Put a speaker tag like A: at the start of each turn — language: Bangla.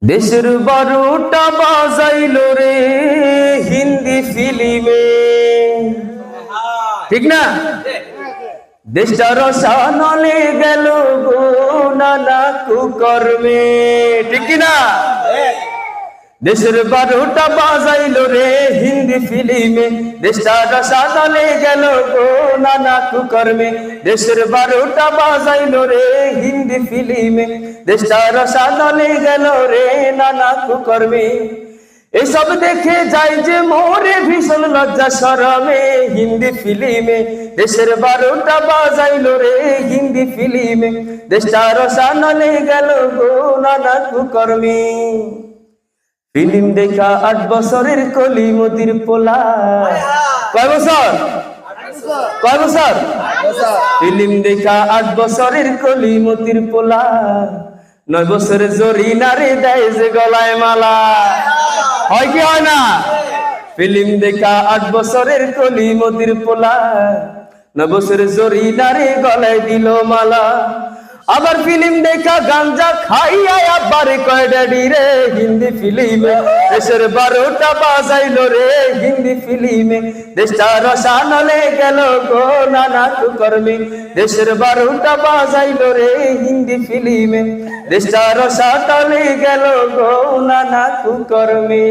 A: দেশের বারোটা বাজাইলো রে হিন্দি ফিল্মে, ঠিক না? দেশটা রসানলে গেল গো নানা কুকর্মে, ঠিক না? দেশের বারোটা বাজাইলো রে হিন্দি ফিল্মে, দেশটা রসানলে গেল গো নানা কুকর্মে। দেশের বারোটা বাজাইলো রে হিন্দি ফিল্মে, দেশটা রসানলে গেল রে নানা কুকর্মে। এসব দেখে যাই যে মোরে ভীষণ লজ্জা শরমে, হিন্দি ফিল্মে দেশের বারোটা বাজাইলো রে হিন্দি ফিল্মে, দেশটা রসানলে গেল গো নানা কুকর্মে। ফিল্ম দেখা 8 বছরের কলি মতির পোলা, কয় বছর? কয় বছর? ফিল্ম দেখা 8 বছরের কলি মতির পোলা, 9 বছরের জরিনারে দেয় যে গলায় মালা, হয় কি হয় না? ফিল্ম দেখা 8 বছরের কলি মতির পোলা, 9 বছরের জরিনারে গলায় দিল মালা। আবার ফিল্ম দেখা গাঞ্জা খাইয়া আবার কয় ড্যাডি রে হিন্দি ফিল্মে, দেশের বারোটা বাজাইলো রে হিন্দি ফিল্মে, দেশটা রসানলে গেল গো নানা কুকর্মে। দেশের বারোটা বাজাইলো রে হিন্দি ফিল্মে, দেশটা রসানলে গেল গো নানা কুকর্মে।